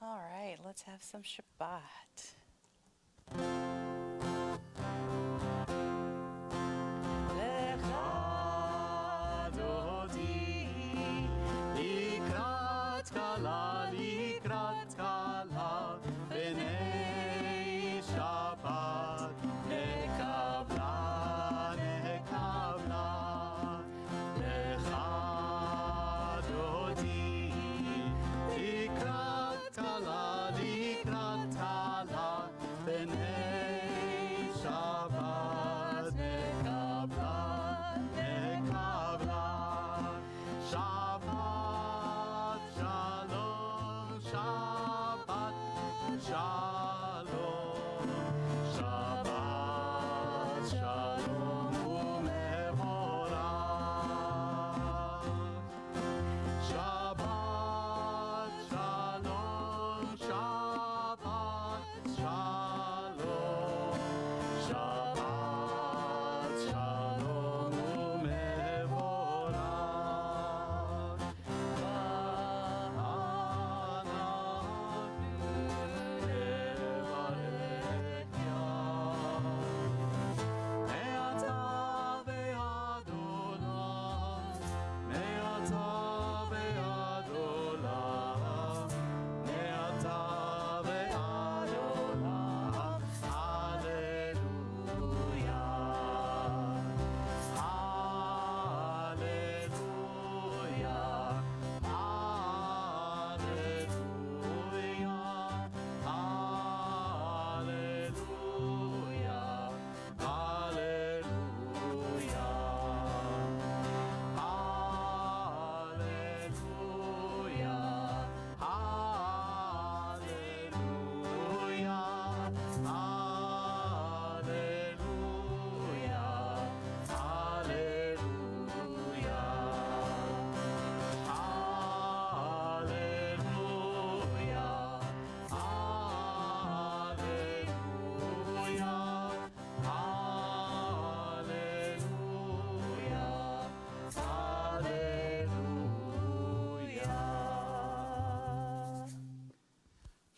All right, let's have some Shabbat. לקראת כלה, בני שבת, נקבלה, לך דודי, לקראת כלה, בני שבת, נקבלה, שבת שלום, שבת שלום, שבת שלום ומבורך. שבת שלום, שבת שלום, שבת שלום ומבורך.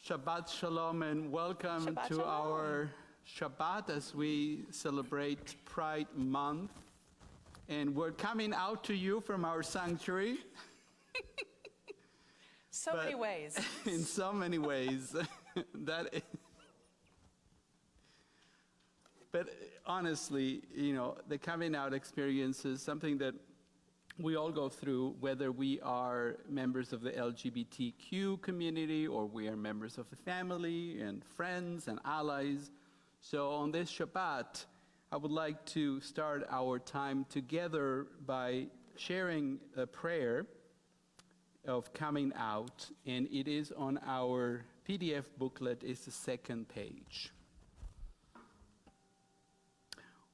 Shabbat Shalom and welcome Shabbat to Shalom. our Shabbat as we celebrate Pride Month. And we're coming out to you from our sanctuary. So many ways. In so many ways. But honestly, the coming out experience is something that we all go through, whether we are members of the LGBTQ community or we are members of the family and friends and allies. So on this Shabbat, I would like to start our time together by sharing a prayer of coming out, and it is on our PDF booklet. It's the second page.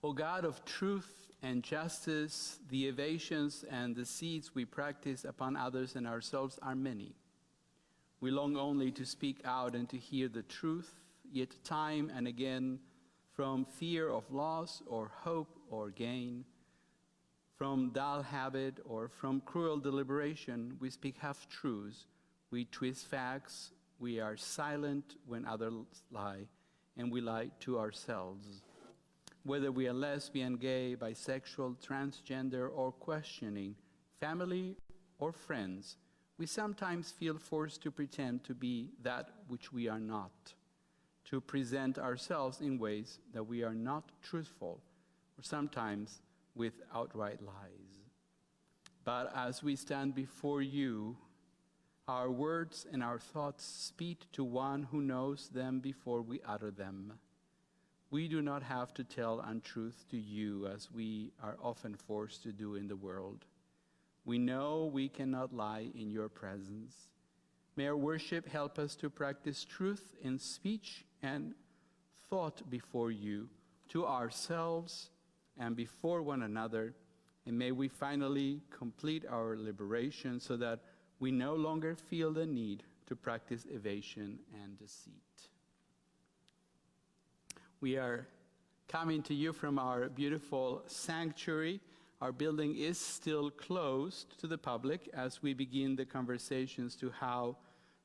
O God of truth and justice, the evasions and deceits we practice upon others and ourselves are many. We long only to speak out and to hear the truth, yet time and again, from fear of loss or hope or gain, from dull habit or from cruel deliberation, we speak half-truths, we twist facts, we are silent when others lie, and we lie to ourselves. Whether we are lesbian, gay, bisexual, transgender, or questioning, family or friends, we sometimes feel forced to pretend to be that which we are not, to present ourselves in ways that we are not truthful, or sometimes with outright lies. But as we stand before you, our words and our thoughts speak to one who knows them before we utter them. We do not have to tell untruth to you as we are often forced to do in the world. We know we cannot lie in your presence. May our worship help us to practice truth in speech and thought before you, to ourselves and before one another. And may we finally complete our liberation so that we no longer feel the need to practice evasion and deceit. We are coming to you from our beautiful sanctuary. Our building is still closed to the public as we begin the conversations to how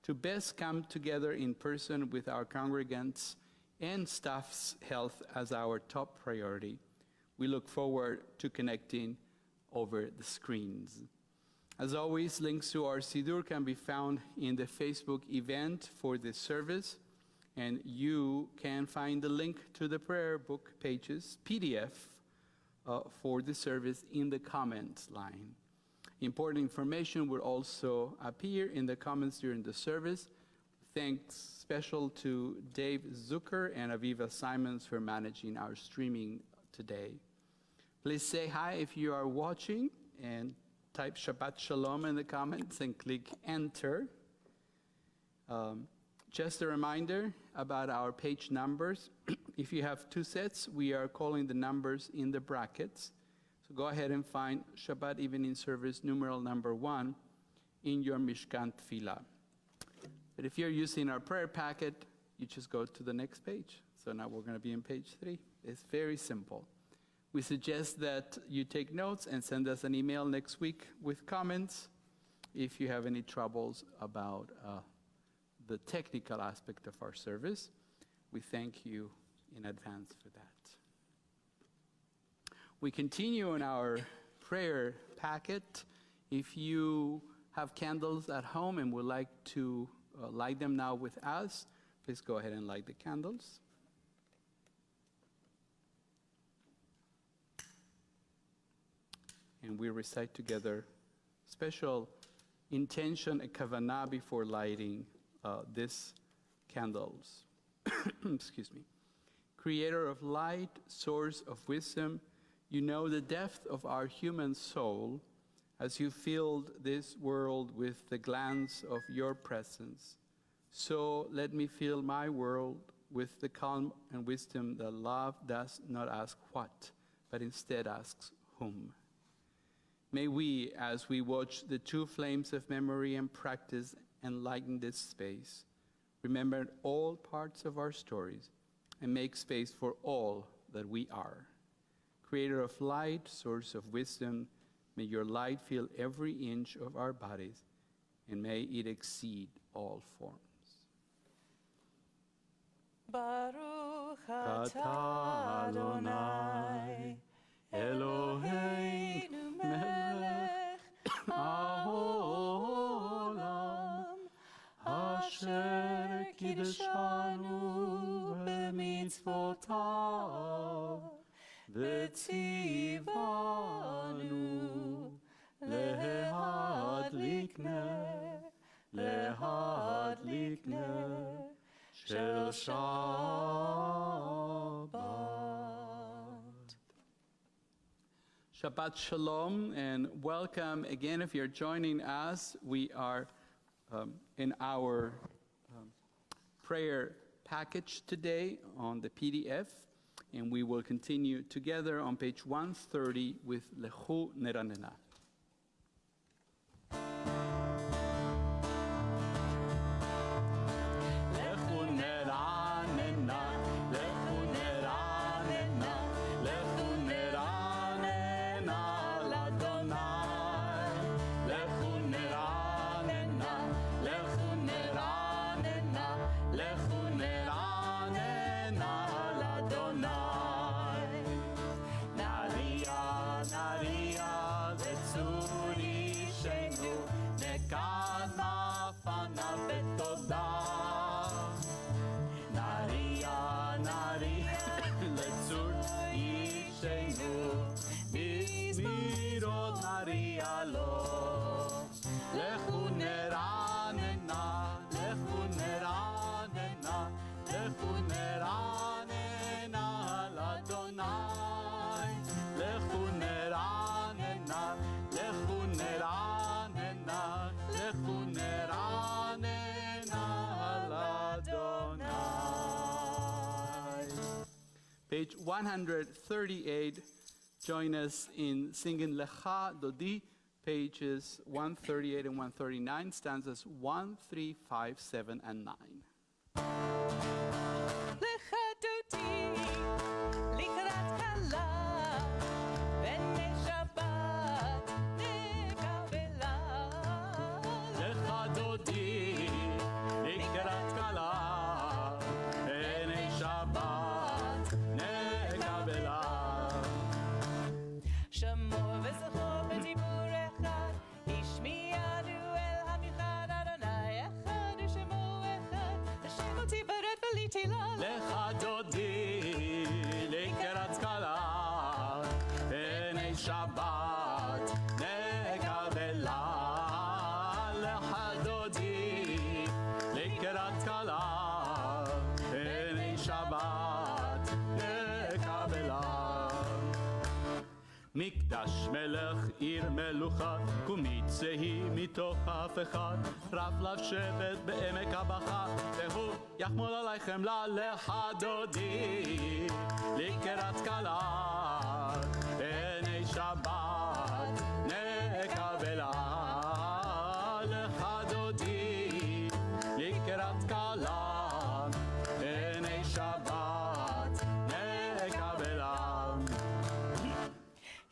to best come together in person with our congregants and staff's health as our top priority. We look forward to connecting over the screens. As always, links to our Siddur can be found in the Facebook event for this service, and you can find the link to the prayer book pages, PDF, for the service in the comments line. Important information will also appear in the comments during the service. Thanks special to Dave Zucker and Aviva Simons for managing our streaming today. Please say hi if you are watching and type Shabbat Shalom in the comments and click enter. Just a reminder about our page numbers. If you have two sets, we are calling the numbers in the brackets. So go ahead and find Shabbat Evening Service numeral number 1 in your Mishkan Tefillah. But if you're using our prayer packet, you just go to the next page. So now we're going to be in page 3. It's very simple. We suggest that you take notes and send us an email next week with comments if you have any troubles about the technical aspect of our service. We thank you in advance for that. We continue in our prayer packet. If you have candles at home and would like to light them now with us, please go ahead and light the candles. And we recite together special intention and kavanah before lighting these candles. Excuse me. Creator of light, source of wisdom, you know the depth of our human soul as you filled this world with the glance of your presence. So let me fill my world with the calm and wisdom that love does not ask what, but instead asks whom. May we, as we watch the two flames of memory and practice enlighten this space, remember all parts of our stories and make space for all that we are. Creator of light, source of wisdom, may your light fill every inch of our bodies, and may it exceed all forms. Baruch atah Adonai, Eloheinu melech haolam, asher kiddushanu b'mitzvotav, v'tzivanu lehadlik ner shel Shabbat. Shabbat Shalom and welcome again. If you're joining us, we are in our prayer package today on the PDF, and we will continue together on page 130 with Lechu Neranena. Page 138, join us in singing Lecha Dodi, pages 138 and 139, stanzas 1, 3, 5, 7, and 9. Lecha Dodi, likrat kala, b'nei Shabbat nekabela. Lecha Dodi, עליתי לה לך דודי לקראת זקלה, הנה שבת נקבלה. לך דודי לקראת זקלה, הנה שבת נקבלה. מקדש מלך עיר מלוכה, קומיצהי מתוך אף אחד, רב לשבת בעמק הבכה, והוא יחמול עליכם לך דודי לקראת זקלה, הנה שבת נקבלה. לך דודי לקראת זקלה, הנה שבת נקבלה.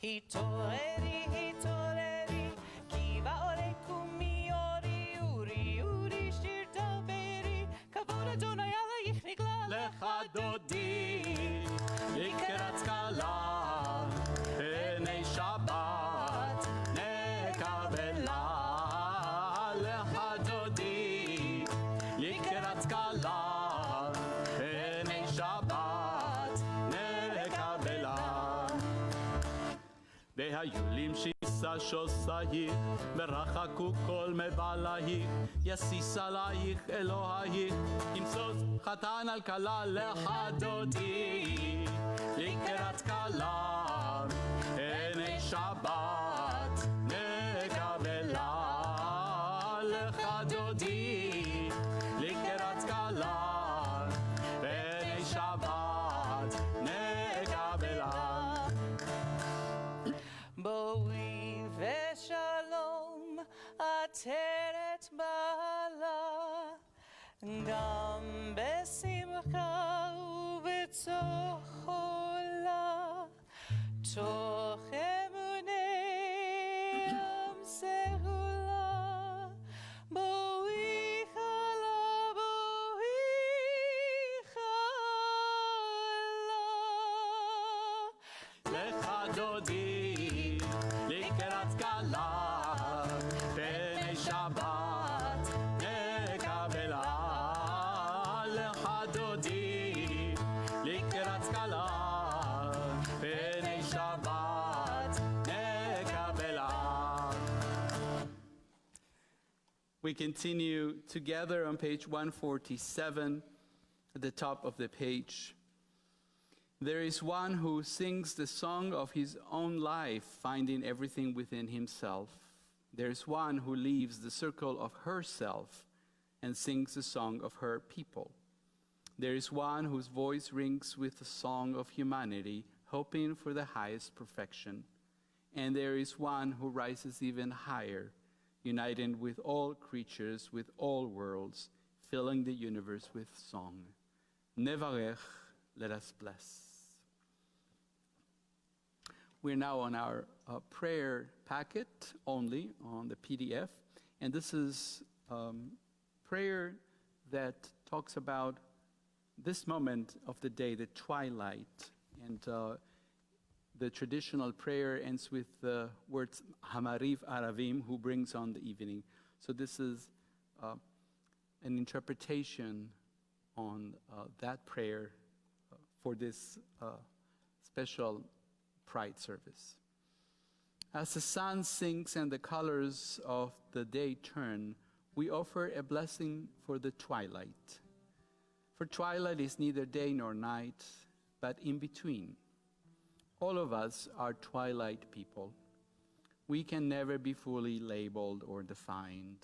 התעוררי, התעוררי, כי בעולה קומי אורי, אורי, אורי, שיר דברי, כבוד אדוני עלייך נגלה. לך דודי לקראת זקלה, הנה שבת נקבלה. לך דודי לקראת זקלה, הנה שבת נקבלה. והיו למשיסה שוסייך, ורחקו כל מבלייך, יסיס עלייך אלוהייך, ימסוס חתן על כלה. לך דודי לקראת זקלה, הנה שבת נקבלה. לך דודי לקראת זקלה, הנה שבת נקבלה. בואי ושלום עטרת בעלה, גם בשמחה ובצוך עולה, תוך אמוני אמסרו לה. בואי חלה, בואי חלה. לך דודי לקראת זקלה, הנה שבת נקבלה. לך דודי לקראת זקלה, הנה שבת נקבלה. We continue together on page 147 at the top of the page. There is one who sings the song of his own life, finding everything within himself. There is one who leaves the circle of herself and sings the song of her people. There is one whose voice rings with the song of humanity, hoping for the highest perfection. And there is one who rises even higher, uniting with all creatures, with all worlds, filling the universe with song. Nevarech, let us bless. We're now on our prayer packet only on the PDF, and this is prayer that talks about this moment of the day, the twilight, and the traditional prayer ends with the words Hamariv Aravim, who brings on the evening. So this is an interpretation on that prayer for this special Pride service. As the sun sinks and the colors of the day turn, we offer a blessing for the twilight. For twilight is neither day nor night, but in between. All of us are twilight people. We can never be fully labeled or defined.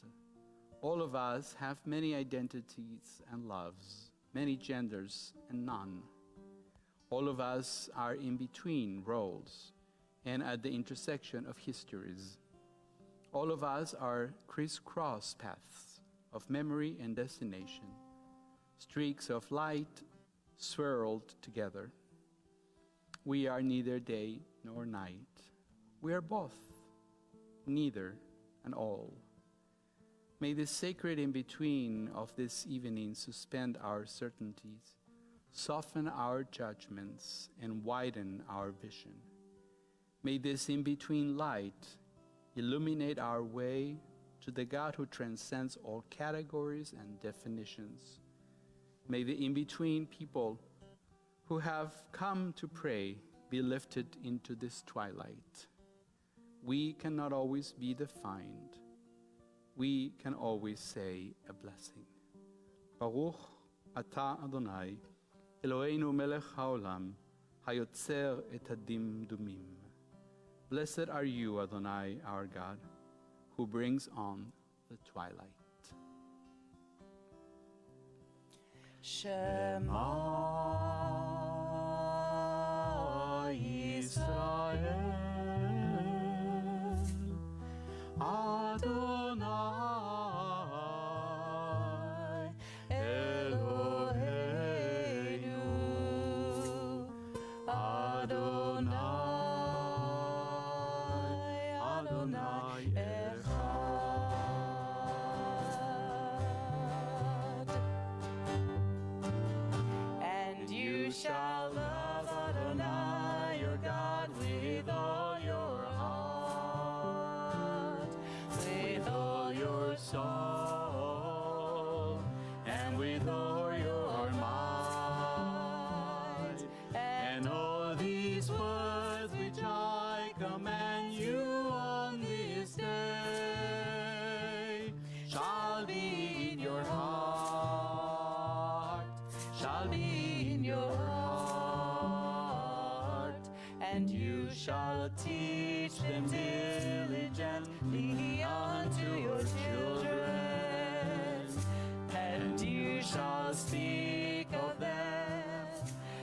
All of us have many identities and loves, many genders and none. All of us are in between roles and at the intersection of histories. All of us are crisscross paths of memory and destination, streaks of light swirled together. We are neither day nor night. We are both, neither and all. May the sacred in-between of this evening suspend our certainties, soften our judgments, and widen our vision. May this in-between light illuminate our way to the God who transcends all categories and definitions. May the in-between people who have come to pray be lifted into this twilight. We cannot always be defined. We can always say a blessing. Baruch atah Adonai, Eloheinu melech haolam, hayotzer et hadimdumim. Blessed are you, Adonai, our God, who brings on the twilight. Shema Yisrael, Adonai Eloheinu, Adonai, Adonai Echad. And you shall love Adonai your God with all your heart, with all your soul, and with all your might. And all these words which I command you on this day shall be in your heart, shall be in your heart, and you shall teach them diligently unto your children, and you shall speak of them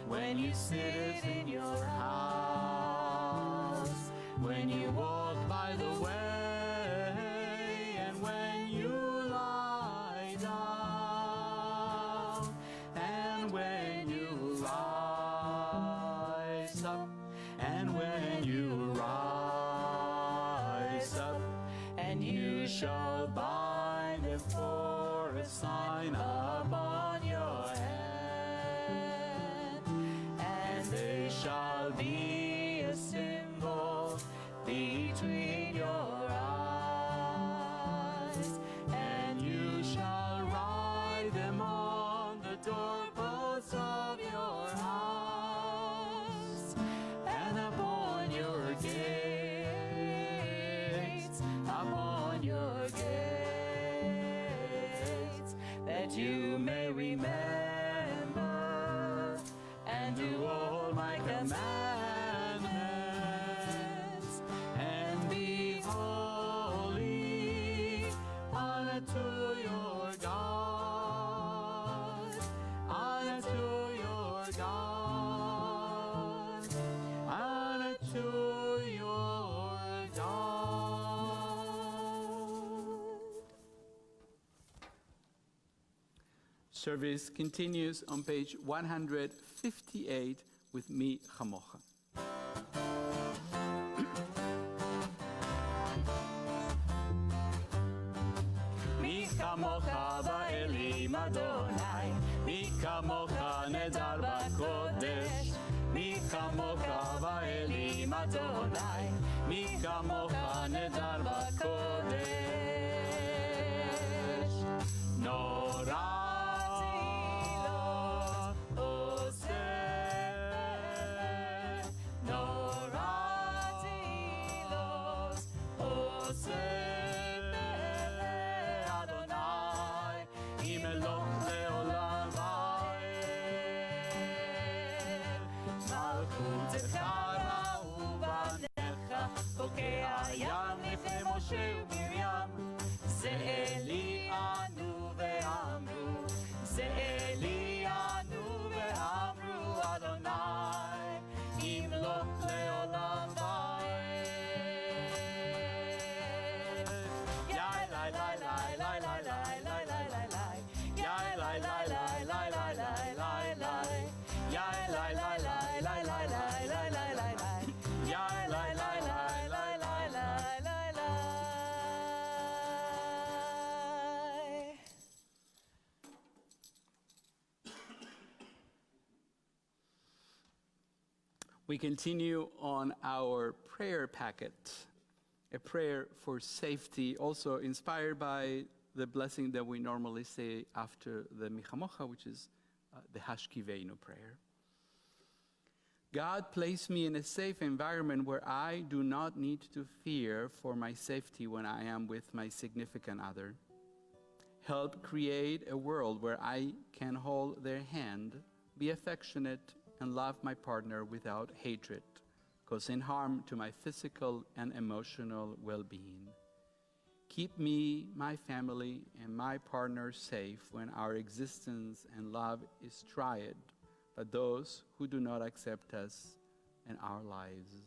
when you sit in your house, when you walk by the way, and when you lie down, and when you rise up, and when you rise up, and you shall bind them for a sign upon your hand, and they shall be a symbol between your eyes, and you shall write them on the doorposts of your house, and upon your gates, upon your gates, that you may remember and do all my commandments, and be holy unto your God, unto your God, unto your God. Service continues on page 158 with Mi Chamocha. מי כמוך באלים אדוני, מי כמוך נדר בקודש, מי כמוך באלים אדוני, מי כמוך נדר בקודש. נורא תהילות עושה, נורא תהילות עושה. בוקע ים לפני משה ומרים, זה אלי ענו ואמרו, זה אלי ענו ואמרו, אדוני ימלוך לעולם ועד. יאי לי לי לי לי לי לי לי לי לי, יאי לי לי לי לי לי לי לי, יאי לי לי לי לי לי לי לי לי, יאי לי לי לי. We continue on our prayer packet, a prayer for safety, also inspired by the blessing that we normally say after the Mi Chamocha, which is the Hashkiveinu prayer. God, place me in a safe environment where I do not need to fear for my safety when I am with my significant other. Help create a world where I can hold their hand, be affectionate, and love my partner without hatred, causing harm to my physical and emotional well-being. Keep me, my family, and my partner safe when our existence and love is tried by those who do not accept us and our lives.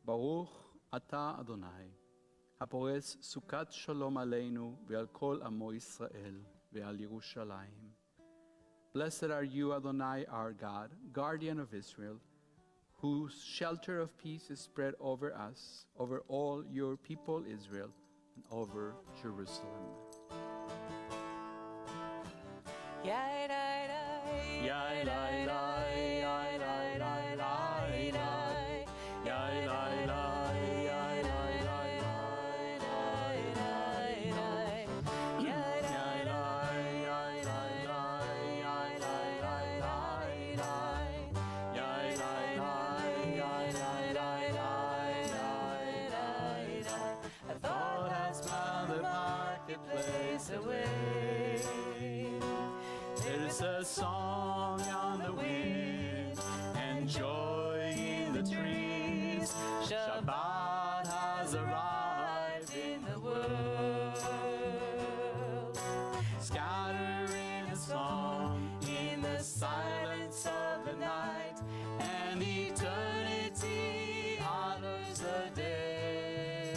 Baruch Ata Adonai, הפורס סוכת שלום עלינו ועל כל עמו ישראל ועל ירושלים. Blessed are you, Adonai, our God, guardian of Israel, whose shelter of peace is spread over us, over all your people Israel, and over Jerusalem. Yai, dai, dai, Yai, lai, lai, yai, lai, lai, lai, lai. Yai, lai, lai, yai, lai, lai, lai, lai, lai. Yai, lai, lai, yai, lai, lai, yai, lai, lai, lai, lai. Yai, lai, lai, yai, lai, lai, lai, lai, lai. A thought has found the marketplace away. There's a song on the wind and joy in the trees. Shabbat has arrived in the world. Scattering a song in the silence of the night, and eternity honors the day.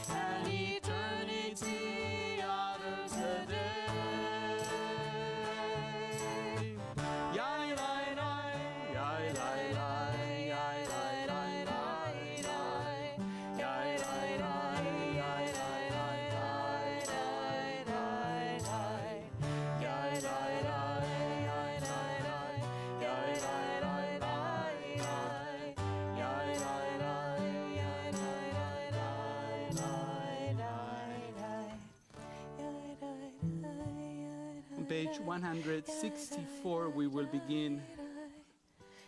And eternity honors the day. Yai, lai, lai, yai, lai, lai, yai, lai, lai, lai, lai. Yai, lai, lai, yai, lai, lai, lai, lai, lai. Yai, lai, lai, yai, lai, lai, yai, lai, lai, lai, lai. Yai, lai, lai, yai, lai, lai, lai, lai. On page 164, we will begin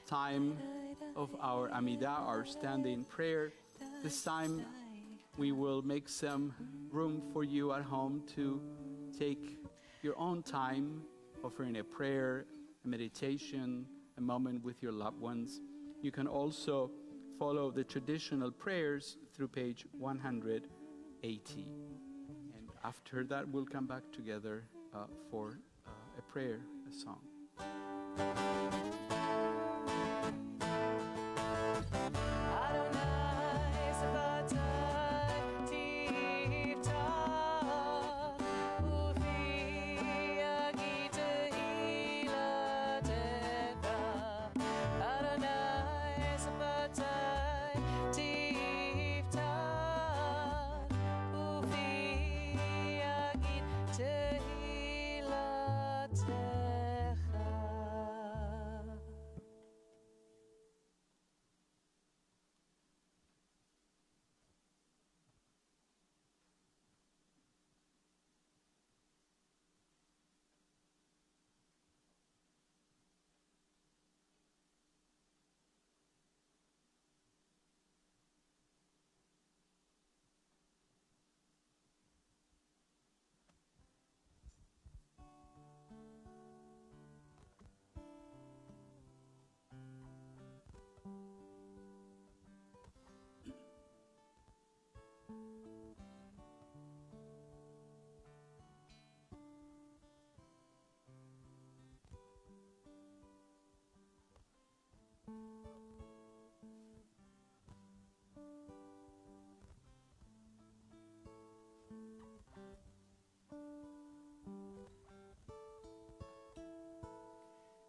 time of our Amidah, our standing prayer. This time, we will make some room for you at home to take your own time, offering a prayer, a meditation, a moment with your loved ones. You can also follow the traditional prayers through page 180. And after that, we'll come back together for a prayer, a song. Adonai Sabatai Tifta Ufi Agita Hilatecha Adonai Sabatai Tifta Ufi Agita Hilatecha.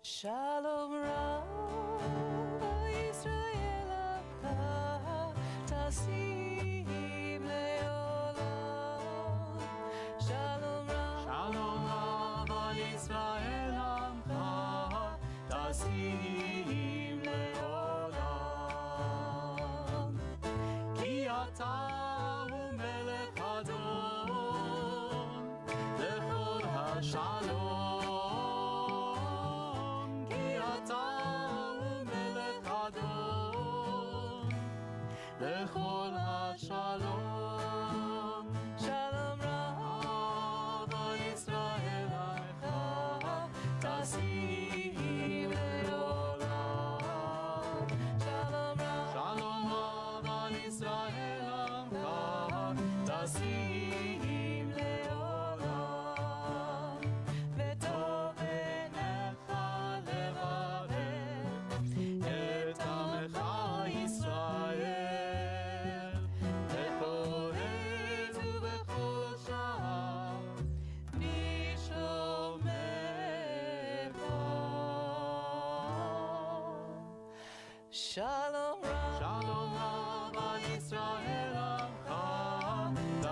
Shalom Rabba Yisrael Amcha Tasim Leolam. Shalom Rabba Yisrael Amcha Tasim Leolam. Ki ata hu melech Adon Lechol HaShalom.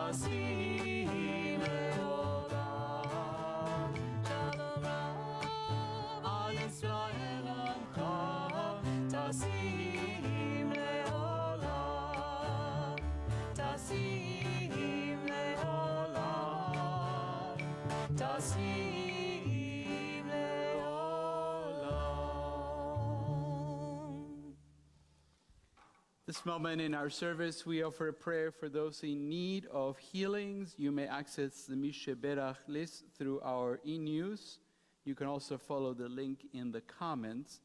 tasim leolam. Shalom Rav al Yisrael amcha, tasim leolam. Tasim leolam. Tasim leolam. This moment in our service, we offer a prayer for those in need of healings. You may access the Mishe Berach list through our e-news. You can also follow the link in the comments.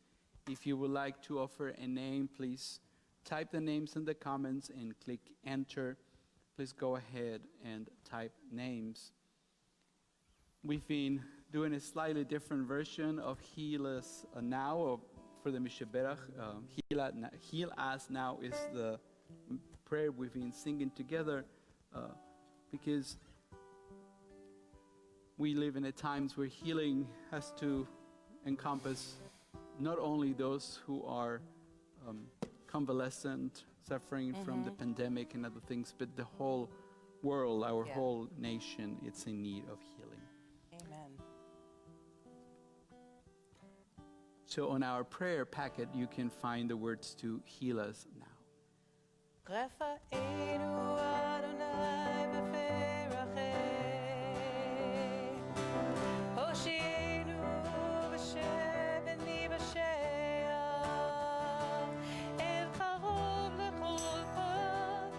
If you would like to offer a name, please type the names in the comments and click enter. Please go ahead and type names. We've been doing a slightly different version of Heal Us Now for the Mishe Berach. Heal Us Now is the prayer we've been singing together because we live in a times where healing has to encompass not only those who are convalescent, suffering from the pandemic and other things, but the whole world, our whole nation, it's in need of healing. Amen. So on our prayer packet, you can find the words to heal us now. Refa'enu Adonai v'ferachei, Hoshienu v'shebeni v'she'ah, El karov lechol prat,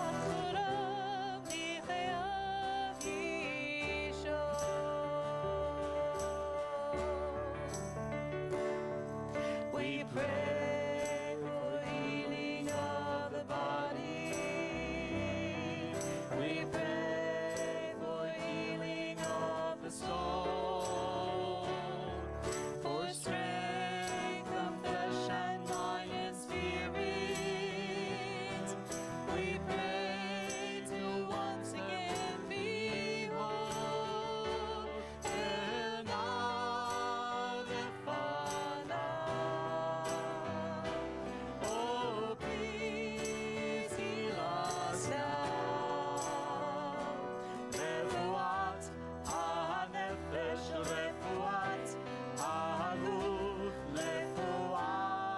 achurav nichayav yishor. We pray for healing of the body. We pray for healing of the soul. For strength of flesh and mind and spirit. We pray to once again be whole. El Na'alefanav. Oh, please heal us now. Refuat ha'nefesh, refuat ha'guf, refuah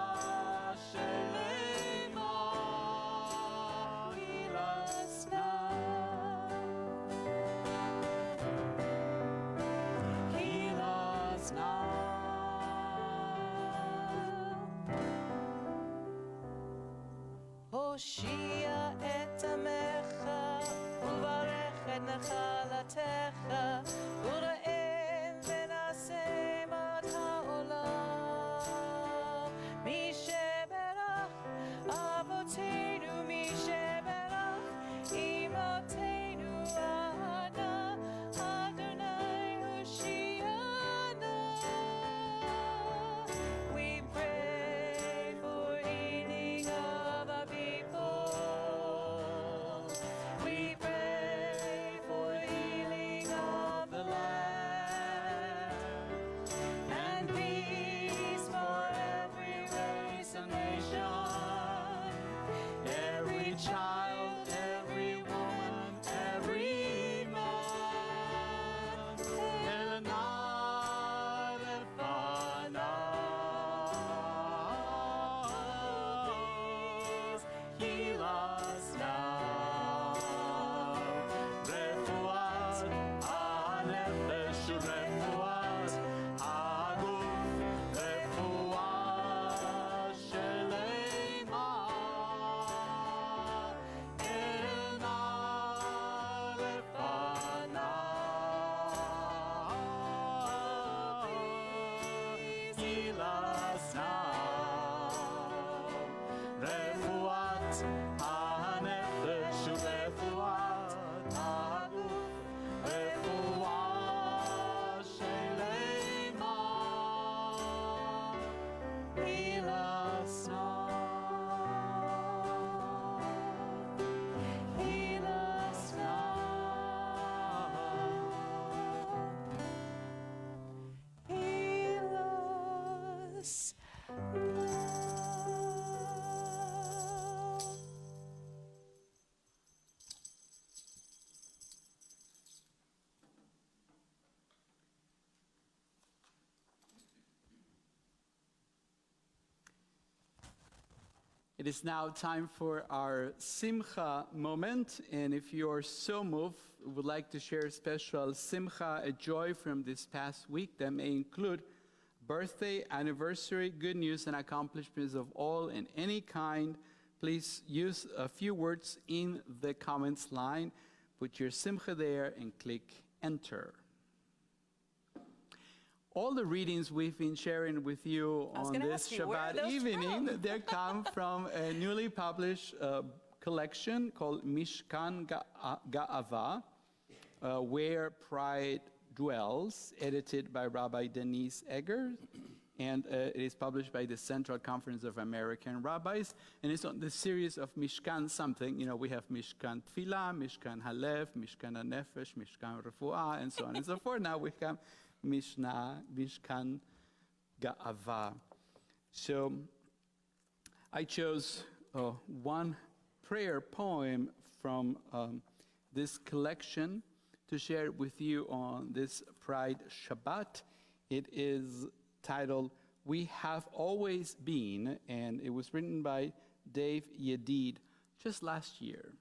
shelema. Heal us now. Heal us now. הושיע את עמך, וברך את נחלתך, וראה ונעשה מת העולם. מי שברך אבותינו, מי שברך אמותינו, אנא אדוני הושיענה. We pray for healing of our people. It is now time for our Simcha moment, and if you are so moved, would like to share a special Simcha, a joy from this past week that may include birthday, anniversary, good news, and accomplishments of all and any kind, please use a few words in the comments line, put your Simcha there, and click Enter. All the readings we've been sharing with you on this Shabbat evening, they come from a newly published collection called Mishkan Ga'ava, Where Pride Dwells, edited by Rabbi Denise Egger, and it is published by the Central Conference of American Rabbis, and it's on the series of Mishkan something. You know, we have Mishkan Tfilah, Mishkan Halev, Mishkan HaNefesh, Mishkan Refuah, and so on and so forth. Now we have Mishkan Ga'ava. So I chose one prayer poem from this collection to share with you on this Pride Shabbat. It is titled, We Have Always Been, and it was written by Dave Yedid just last year.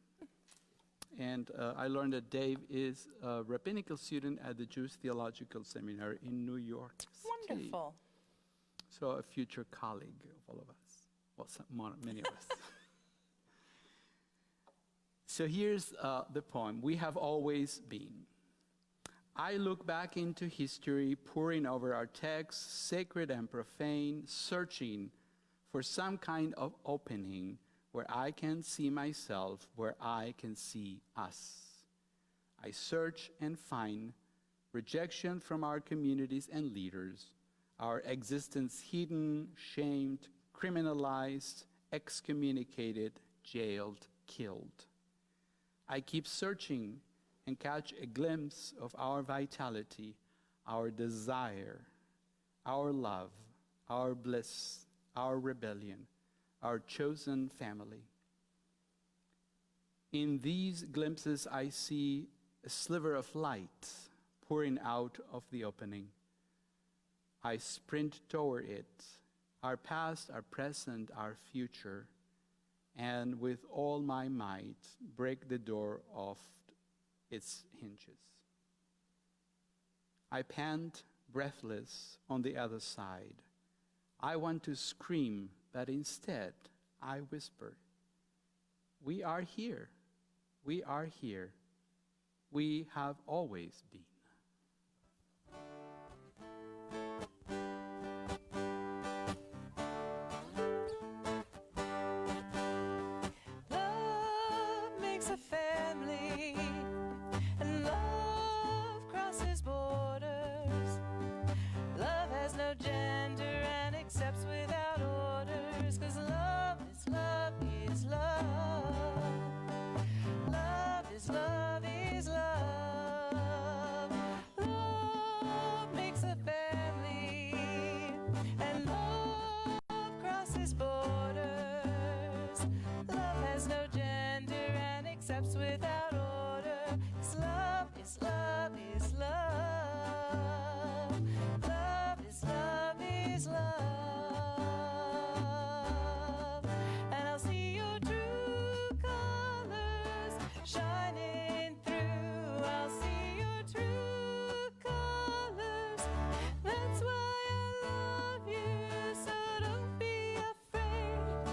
And I learned that Dave is a rabbinical student at the Jewish Theological Seminary in New York City. Wonderful. So a future colleague of all of us. Well, many of us. So here's the poem. We have always been. I look back into history, poring over our texts, sacred and profane, searching for some kind of opening where I can see myself, where I can see us. I search and find rejection from our communities and leaders, our existence hidden, shamed, criminalized, excommunicated, jailed, killed. I keep searching and catch a glimpse of our vitality, our desire, our love, our bliss, our rebellion, our chosen family. In these glimpses, I see a sliver of light pouring out of the opening. I sprint toward it, our past, our present, our future, and with all my might, break the door off its hinges. I pant, breathless, on the other side. I want to scream, but instead, I whisper, we are here. We are here. We have always been. Love makes a family, and love crosses borders. Love has no gender and accepts without orders, 'cause love is love is love. Love is love is love. Love makes a family, and love crosses borders. Love has no gender and accepts without order. 'Cause love is love is love. Love is love is love. And I'll see your true colors shining through. I'll see your true colors. That's why I love you. So don't be afraid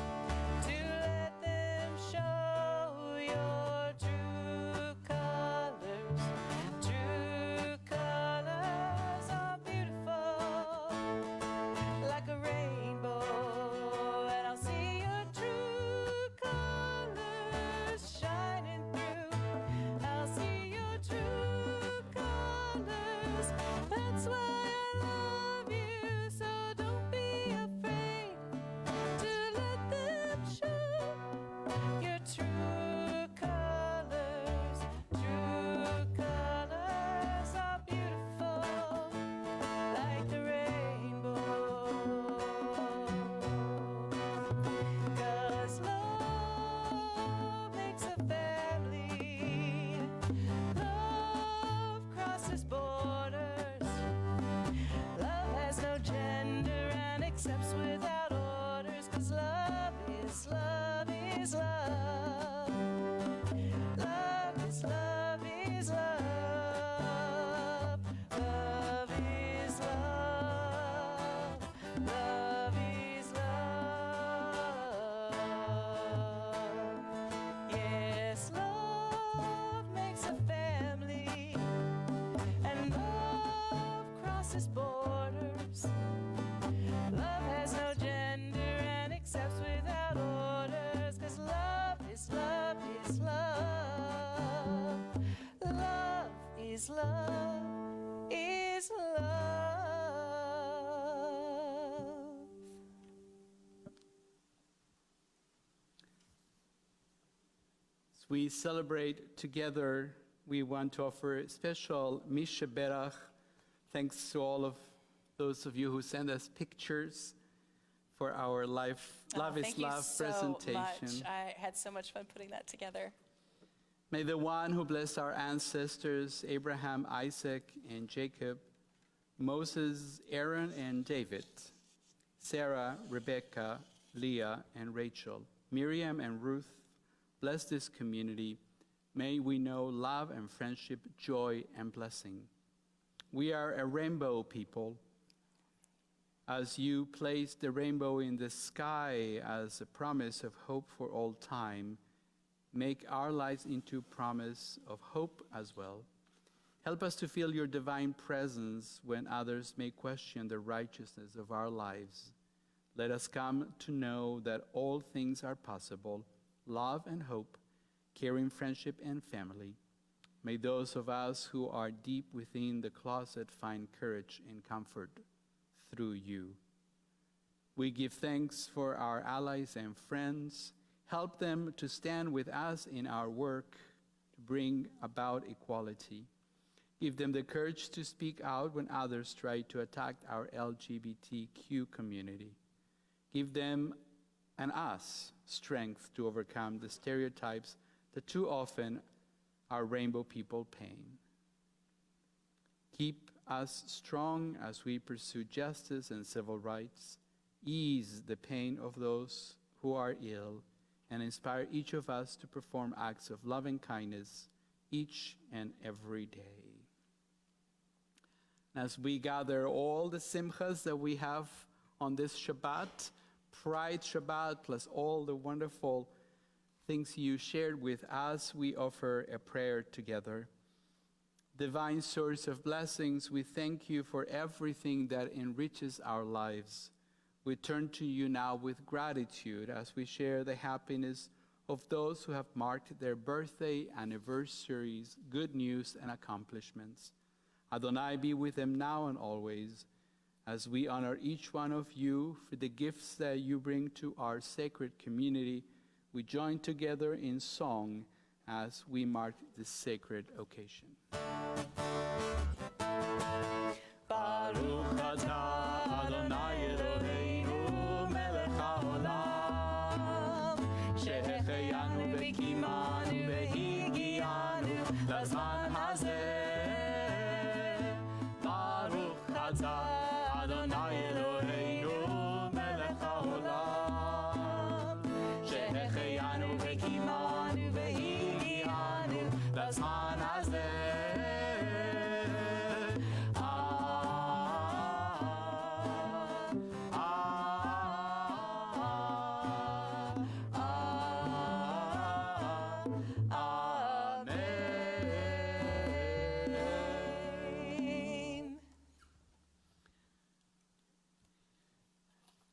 to let them show your true colors. True colors are beautiful, like a rainbow. And I'll see your true colors shining through. I'll see your true colors. That's why I love you. So don't be afraid to let them show your true colors. True colors are beautiful, like the rainbow. 'Cause love makes a family. Love crosses borders. Love has no gender and accepts without orders. 'Cause love is love. its borders. Love has no gender and accepts without orders, 'cause love is love is love. Love is love is love. As we celebrate together, we want to offer a special Misha Berach. Thanks to all of those of you who send us pictures for our Love is Love presentation. Thank you so much. I had so much fun putting that together. May the one who blessed our ancestors, Abraham, Isaac, and Jacob, Moses, Aaron, and David, Sarah, Rebecca, Leah, and Rachel, Miriam, and Ruth, bless this community. May we know love and friendship, joy, and blessing. We are a rainbow people. As you placed the rainbow in the sky as a promise of hope for all time, make our lives into promise of hope as well. Help us to feel your divine presence when others may question the righteousness of our lives. Let us come to know that all things are possible, love and hope, caring friendship and family. May those of us who are deep within the closet find courage and comfort through you. We give thanks for our allies and friends. Help them to stand with us in our work to bring about equality. Give them the courage to speak out when others try to attack our LGBTQ community. Give them and us strength to overcome the stereotypes that too often our rainbow people paint. Keep us strong as we pursue justice and civil rights. Ease the pain of those who are ill, and inspire each of us to perform acts of loving kindness each and every day. As we gather all the simchas that we have on this Shabbat, Pride Shabbat, plus all the wonderful things you shared with us, we offer a prayer together. Divine source of blessings, we thank you for everything that enriches our lives. We turn to you now with gratitude as we share the happiness of those who have marked their birthday, anniversaries, good news, and accomplishments. Adonai, be with them now and always, as we honor each one of you for the gifts that you bring to our sacred community. We join together in song as we mark this sacred occasion. Baruch atah Adonai Eloheinu melech haolam, שהחיינו וקיימנו והגיענו לזמן הזה. Baruch atah Adonai Eloheinu melech haolam, שהחיינו וקיימנו והגיענו לזמן הזה.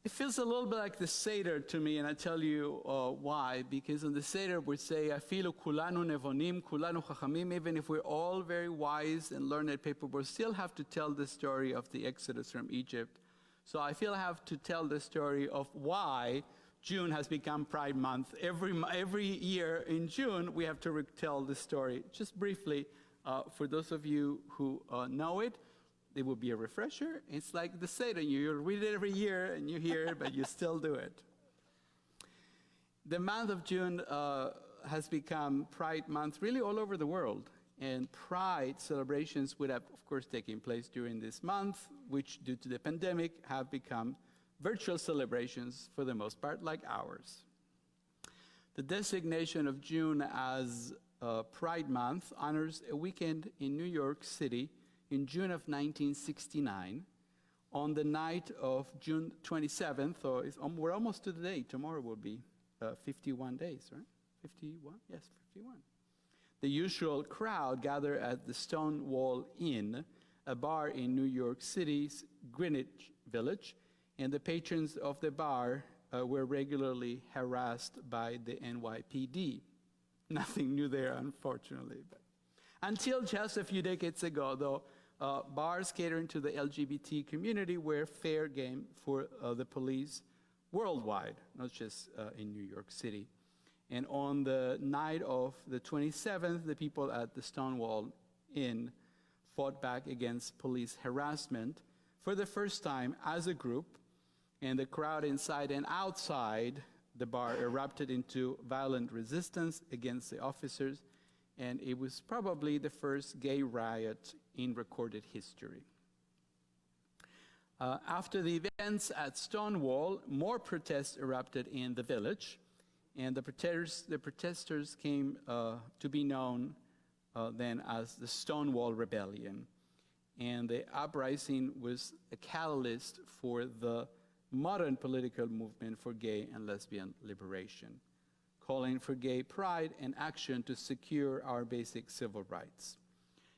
It feels a little bit like the Seder to me, and I tell you why. Because in the Seder we say, "Afilu kulanu nevonim, kulanu chachamim." Even if we're all very wise and learned people, we still have to tell the story of the Exodus from Egypt. So I feel I have to tell the story of why June has become Pride Month. Every year in June, we have to retell the story. Just briefly, for those of you who know it, it will be a refresher. It's like the Seder. You read it every year and you hear it, but you still do it. The month of June has become Pride Month really all over the world. And Pride celebrations would have, of course, taken place during this month, which due to the pandemic have become virtual celebrations for the most part, like ours. The designation of June as Pride Month honors a weekend in New York City in June of 1969, on the night of June 27th, so we're almost to the day. Tomorrow will be 51 days, right? 51? Yes, 51. The usual crowd gathered at the Stonewall Inn, a bar in New York City's Greenwich Village, and the patrons of the bar were regularly harassed by the NYPD. Nothing new there, unfortunately. But until just a few decades ago, though, bars catering to the LGBT community were fair game for the police worldwide, not just in New York City. And on the night of the 27th, the people at the Stonewall Inn fought back against police harassment for the first time as a group, and the crowd inside and outside the bar erupted into violent resistance against the officers, and it was probably the first gay riot in recorded history. After the events at Stonewall, more protests erupted in the village, and the protesters came to be known then as the Stonewall Rebellion. And the uprising was a catalyst for the modern political movement for gay and lesbian liberation, calling for gay pride and action to secure our basic civil rights.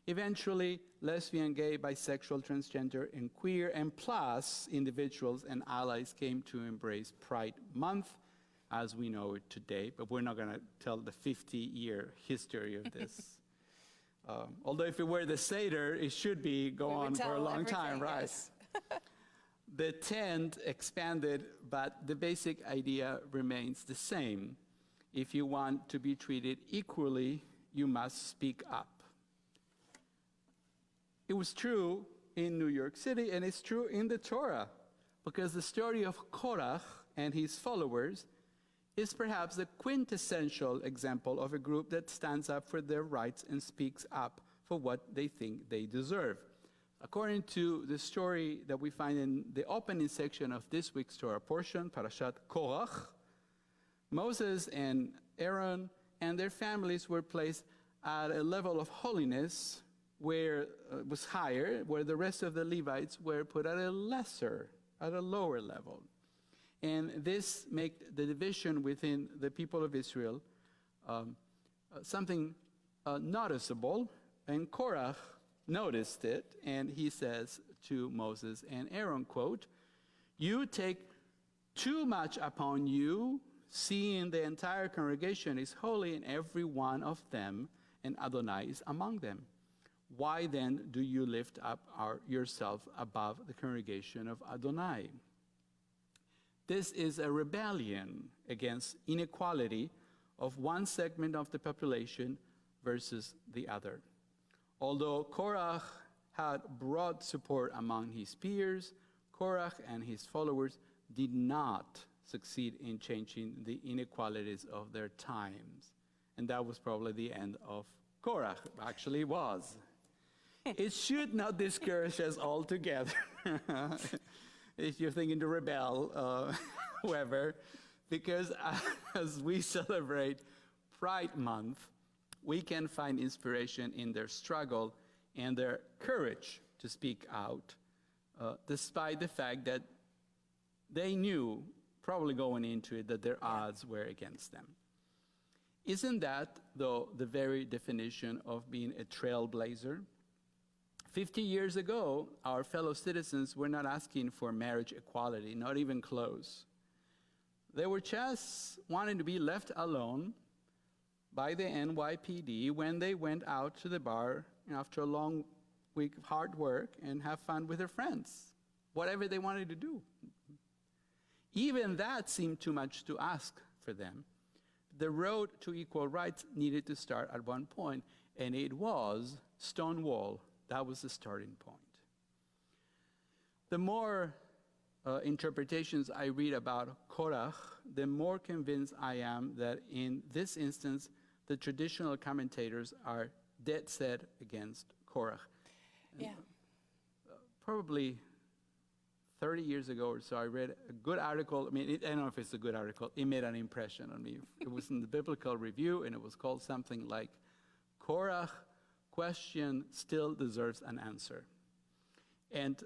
Eventually, lesbian, gay, bisexual, transgender, and queer and plus individuals and allies came to embrace Pride Month as we know it today, but we're not going to tell the 50-year history of this. Although if it were the Seder, it should be go on for a long time, right? Yes. The tent expanded, but the basic idea remains the same. If you want to be treated equally, you must speak up. It was true in New York City, and it's true in the Torah, because the story of Korach and his followers is perhaps the quintessential example of a group that stands up for their rights and speaks up for what they think they deserve. According to the story that we find in the opening section of this week's Torah portion, Parashat Korach, Moses and Aaron and their families were placed at a level of holiness where it was higher, where the rest of the Levites were put at a lower level. And this made the division within the people of Israel something noticeable. And Korach noticed it, and he says to Moses and Aaron, quote, "You take too much upon you, seeing the entire congregation is holy and every one of them, and Adonai is among them. Why then do you lift up yourself above the congregation of Adonai?" This is a rebellion against inequality of one segment of the population versus the other. Although Korach had broad support among his peers, Korach and his followers did not succeed in changing the inequalities of their times. And that was probably the end of Korach, actually was. It should not discourage us altogether. If you're thinking to rebel, whoever, because as we celebrate Pride Month, we can find inspiration in their struggle and their courage to speak out, despite the fact that they knew, probably going into it, that their odds were against them. Isn't that, though, the very definition of being a trailblazer? 50 years ago, our fellow citizens were not asking for marriage equality, not even close. They were just wanting to be left alone by the NYPD when they went out to the bar after a long week of hard work and have fun with their friends, whatever they wanted to do. Even that seemed too much to ask for them. The road to equal rights needed to start at one point, and it was Stonewall. That was the starting point. The more interpretations I read about Korach, the more convinced I am that in this instance, the traditional commentators are dead set against Korach. Yeah. Probably 30 years ago or so, I read a good article. I don't know if it's a good article. It made an impression on me. It was in the Biblical Review, and it was called something like, Korach question still deserves an answer. And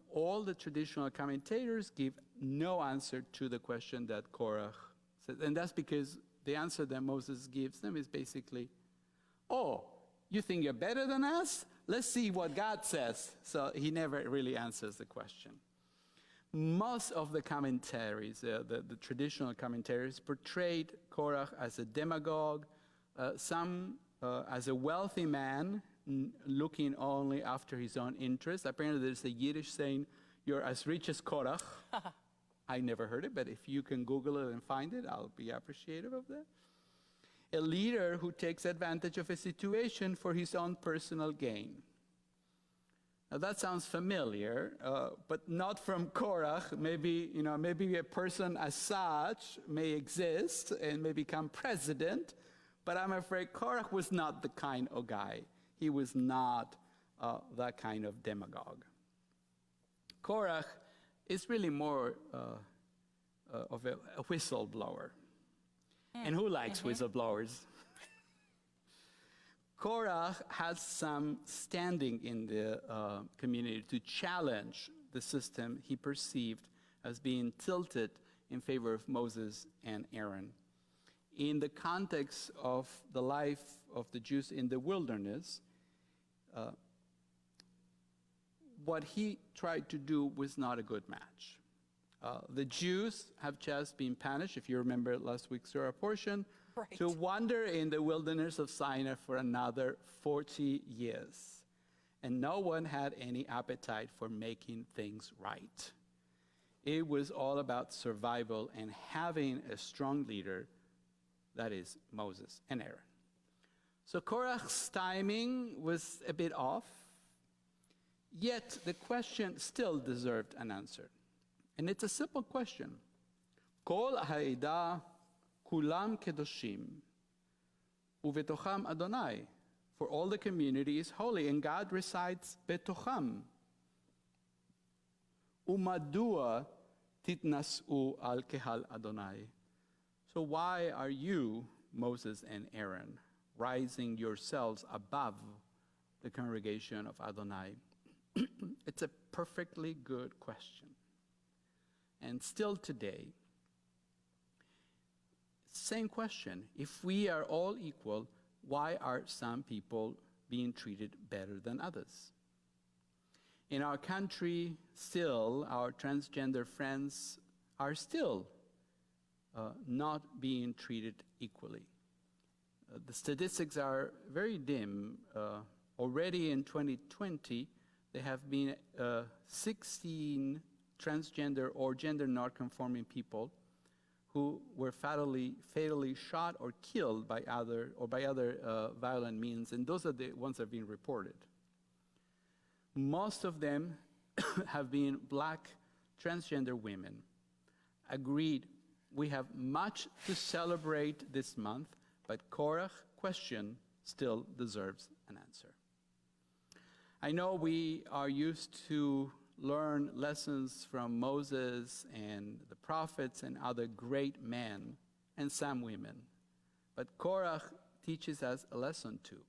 all the traditional commentators give no answer to the question that Korach says. And that's because the answer that Moses gives them is basically, oh, you think you're better than us? let's see what God says. So he never really answers the question. Most of the commentaries, the traditional commentaries, portrayed Korach as a demagogue, some as a wealthy man looking only after his own interests. Apparently there's a Yiddish saying, "You're as rich as Korach." I never heard it, but if you can Google it and find it, I'll be appreciative of that. A leader who takes advantage of a situation for his own personal gain. Now that sounds familiar, but not from Korach. Maybe a person as such may exist and may become president, but I'm afraid Korach was not the kind of guy. He was not that kind of demagogue. Korach is really more of a whistleblower. And who likes whistleblowers? Korach had some standing in the community to challenge the system he perceived as being tilted in favor of Moses and Aaron. In the context of the life of the Jews in the wilderness, what he tried to do was not a good match. The Jews have just been punished, if you remember last week's Torah portion, Right. to wander in the wilderness of Sinai for another 40 years. And no one had any appetite for making things right. It was all about survival and having a strong leader, that is Moses and Aaron. So Korach's timing was a bit off, yet the question still deserved an answer. And it's a simple question. Kol ha'edah kulam kedoshim, uvetocham Adonai. For all the community is holy, and God resides betocham. Umadua titnasu al kehal Adonai. So why are you, Moses and Aaron, rising yourselves above the congregation of Adonai? It's a perfectly good question. And still today, same question. If we are all equal, why are some people being treated better than others? In our country, still, our transgender friends are still not being treated equally. The statistics are very dim. Already in 2020, there have been 16 transgender or gender non-conforming people who were fatally shot or killed by other violent means, and those are the ones that have been reported. Most of them have been black transgender women. Agreed, we have much to celebrate this month, but Korach's question still deserves an answer. I know we are used to learn lessons from Moses and the prophets and other great men and some women. But Korach teaches us a lesson too.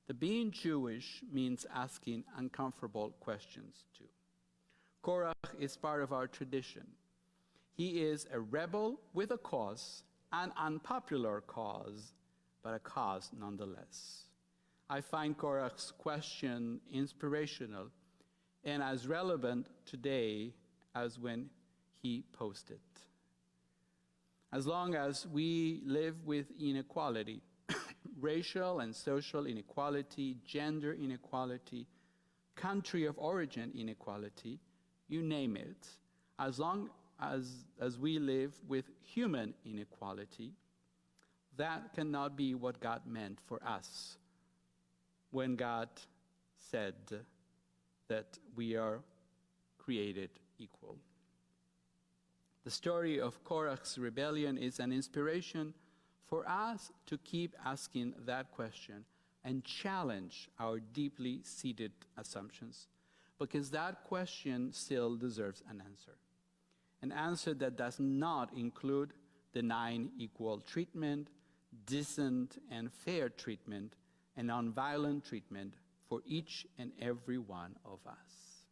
That being Jewish means asking uncomfortable questions too. Korach is part of our tradition. He is a rebel with a cause, an unpopular cause, but a cause nonetheless. I find Korach's question inspirational and as relevant today as when he posed it. As long as we live with inequality, racial and social inequality, gender inequality, country of origin inequality, you name it, as long as we live with human inequality, that cannot be what God meant for us when God said that we are created equal. The story of Korach's rebellion is an inspiration for us to keep asking that question and challenge our deeply seated assumptions, because that question still deserves an answer that does not include denying equal treatment, decent and fair treatment, and nonviolent treatment for each and every one of us.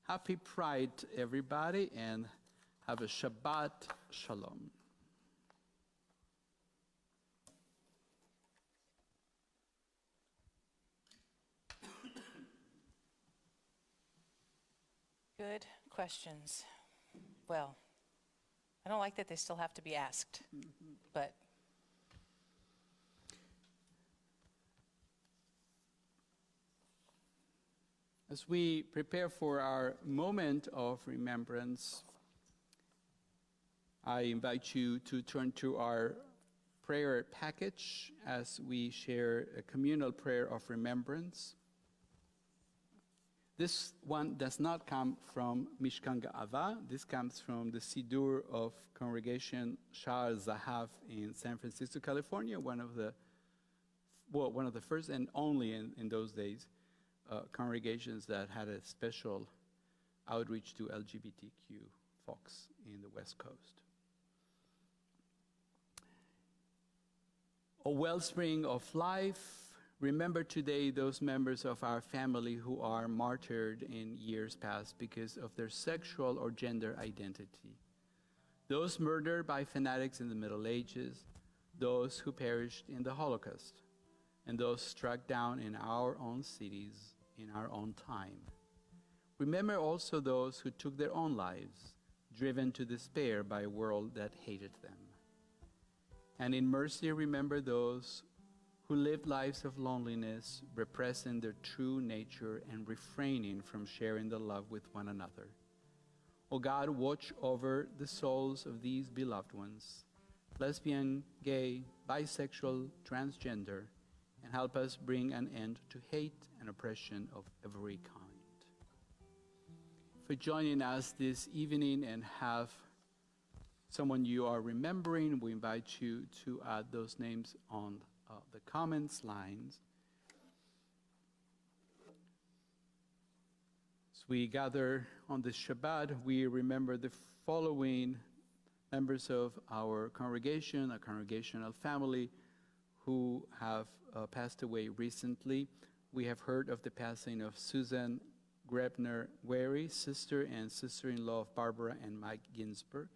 Happy Pride, everybody, and have a Shabbat Shalom. questions. Well, I don't like that they still have to be asked, but as we prepare for our moment of remembrance, I invite you to turn to our prayer package as we share a communal prayer of remembrance. This one does not come from Mishkan Ga'ava. This comes from the Sidur of Congregation Sha'ar Zahav in San Francisco, California, one of the first and only in those days congregations that had a special outreach to LGBTQ folks in the West Coast. O wellspring of life, remember today those members of our family who are martyred in years past because of their sexual or gender identity. Those murdered by fanatics in the Middle Ages, those who perished in the Holocaust, and those struck down in our own cities in our own time. Remember also those who took their own lives, driven to despair by a world that hated them. And in mercy, remember those who lived lives of loneliness, repressing their true nature and refraining from sharing the love with one another. O God, watch over the souls of these beloved ones, lesbian, gay, bisexual, transgender, and help us bring an end to hate and oppression of every kind. For joining us this evening and have someone you are remembering, we invite you to add those names on the comments lines. As we gather on this Shabbat, we remember the following members of our congregation, a congregational family, who have passed away recently. We have heard of the passing of Susan Grebner-Wary, sister and sister-in-law of Barbara and Mike Ginsburg.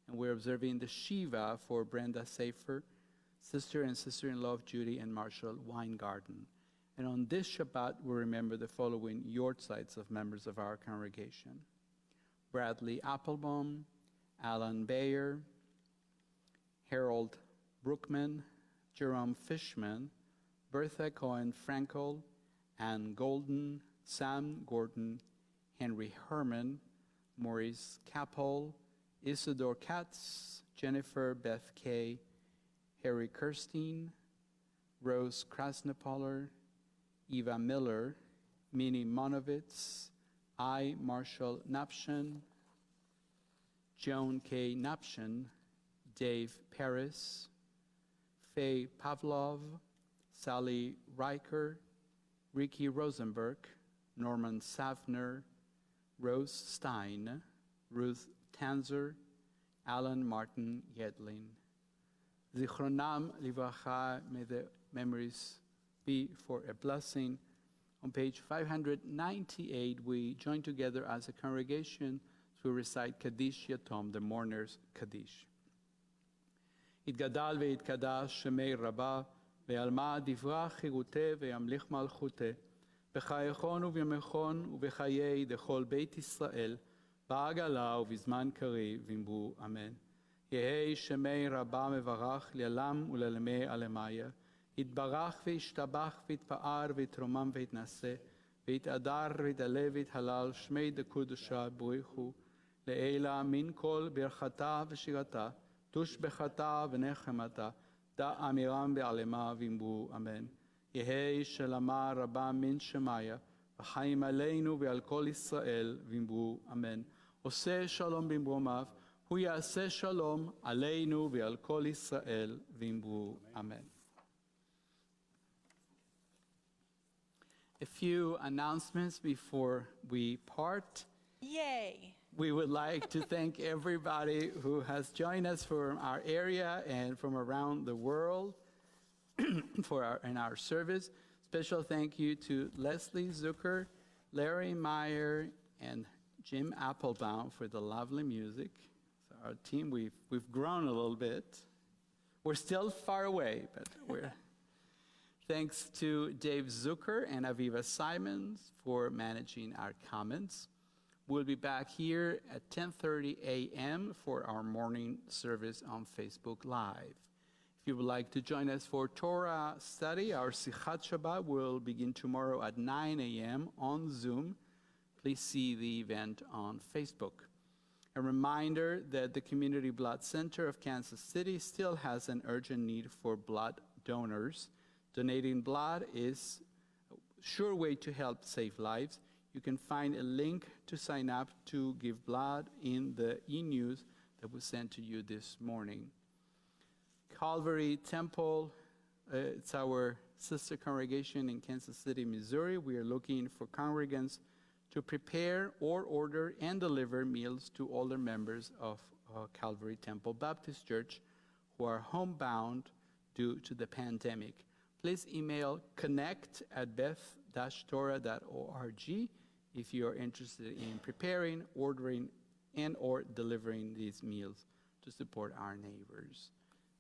And we're observing the Shiva for Brenda Safer, sister and sister-in-law of Judy and Marshall Weingarten. And on this Shabbat, we remember the following yortzites of members of our congregation: Bradley Applebaum, Alan Bayer, Harold Brookman, Jerome Fishman, Bertha Cohen-Frankel, Ann Golden, Sam Gordon, Henry Herman, Maurice Capel, Isidore Katz, Jennifer Beth Kay, Harry Kirstein, Rose Krasnopoler, Eva Miller, Minnie Monovitz, I. Marshall Napshan, Joan K. Napshan, Dave Paris, Faye Pavlov, Sally Riker, Ricky Rosenberg, Norman Safner, Rose Stein, Ruth Tanzer, Alan Martin Yedlin. Zichronam Livracha, may the memories be for a blessing. On page 598, we join together as a congregation to recite Kaddish Yatom, the mourner's Kaddish. יתגדל ויתקדש שמי רבה, ועלמה דברה חירותה וימליך מלכותה, בחייכון ובימיכון ובחיי דכל בית ישראל, בעגלה ובזמן קריב, ואמרו אמן. יהי שמי רבה מברך לעלם ולעלמי עלמיה, יתברך וישתבח ויתפאר ויתרומם ויתנשא, ויתהדר ויתעלה ויתהלל שמי דקודשה בריחו, לעילה מן כל ברכתה ושירתה, תושבחתה ונחמתה, דא אמירם בעלמה ואמרו אמן. יהי שלמה רבה מן שמיה, וחיים עלינו ועל כל ישראל ואמרו אמן. עושה שלום במרומיו, הוא יעשה שלום עלינו ועל כל ישראל ואמרו אמן. A few announcements before we part. yay! We would like to thank everybody who has joined us from our area and from around the world in our service. Special thank you to Leslie Zucker, Larry Meyer, and Jim Applebaum for the lovely music. So our team, we've grown a little bit. We're still far away, but we're... Thanks to Dave Zucker and Aviva Simons for managing our comments. We'll be back here at 10:30 a.m. for our morning service on Facebook Live. If you would like to join us for Torah study, our Sichat Shabbat will begin tomorrow at 9 a.m. on Zoom. Please see the event on Facebook. A reminder that the Community Blood Center of Kansas City still has an urgent need for blood donors. Donating blood is a sure way to help save lives. You can find a link to sign up to give blood in the e-news that was sent to you this morning. Calvary Temple, it's our sister congregation in Kansas City, Missouri. We are looking for congregants to prepare or order and deliver meals to older members of Calvary Temple Baptist Church who are homebound due to the pandemic. Please email connect@beth-torah.org if you are interested in preparing, ordering, and or delivering these meals to support our neighbors.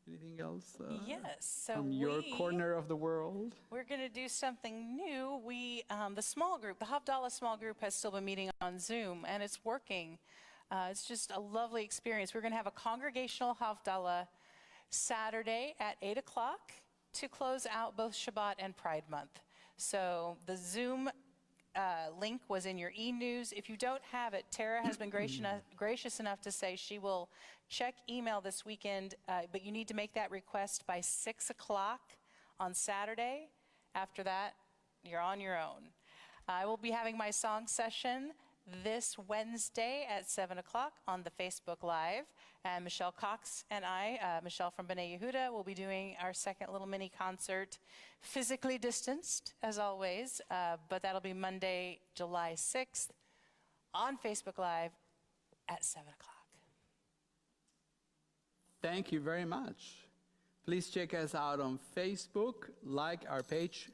Anything else Yes. So from your corner of the world? We're going to do something new. The small group, the Havdalah small group, has still been meeting on Zoom, and it's working. It's just a lovely experience. We're going to have a congregational Havdalah Saturday at 8 o'clock to close out both Shabbat and Pride Month. So the Zoom link was in your e-news. If you don't have it, Tara has been gracious enough to say she will check email this weekend, but you need to make that request by 6 o'clock on Saturday. After that, you're on your own. I will be having my song session this Wednesday at 7 o'clock on the Facebook Live. And Michelle Cox and I, Michelle from B'nai Yehuda, will be doing our second little mini concert, physically distanced, as always. But that'll be Monday, July 6th, on Facebook Live at 7 o'clock. Thank you very much. Please check us out on Facebook, like our page,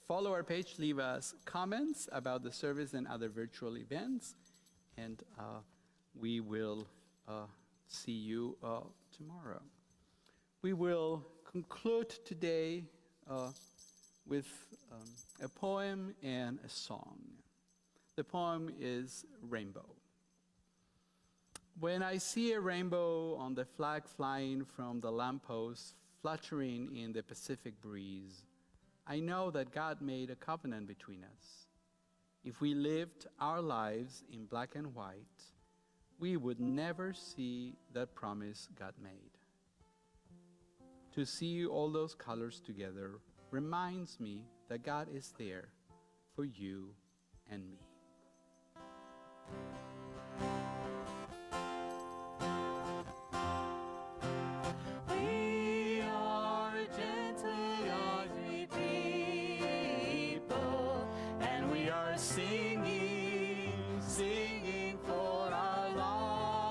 follow our page, leave us comments about the service and other virtual events, and we will see you tomorrow. We will conclude today with a poem and a song. The poem is Rainbow. When I see a rainbow on the flag flying from the lamppost, fluttering in the Pacific breeze, I know that God made a covenant between us. If we lived our lives in black and white, we would never see that promise God made. To see all those colors together reminds me that God is there for you and me. We are a gentle, hungry people, and we are singing, singing for our lives.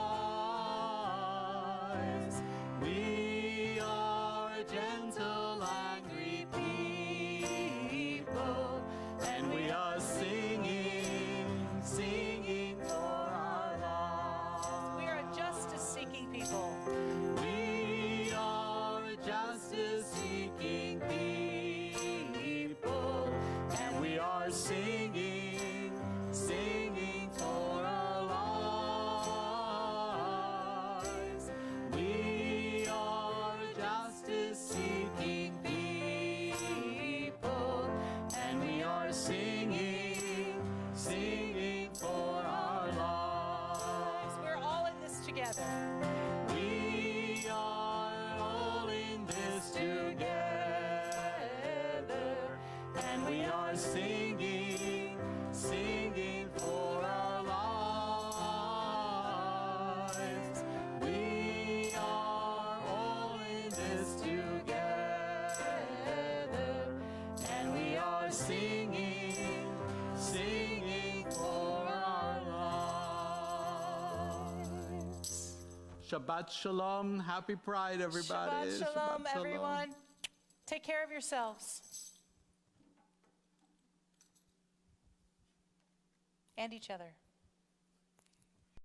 We are a gentle, hungry people, and we are singing, singing for our lives. We are a justice-seeking people. We are a justice-seeking people, and we are singing, singing for our lives. We are a justice-seeking people, and we are singing, singing for our lives. We're all in this together. We are all in this together, and we are singing, singing for our lives. We are all in this together, and we are singing, singing for our lives. Shabbat Shalom. Happy Pride, everybody. Shabbat Shalom, everyone. Take care of yourselves and each other.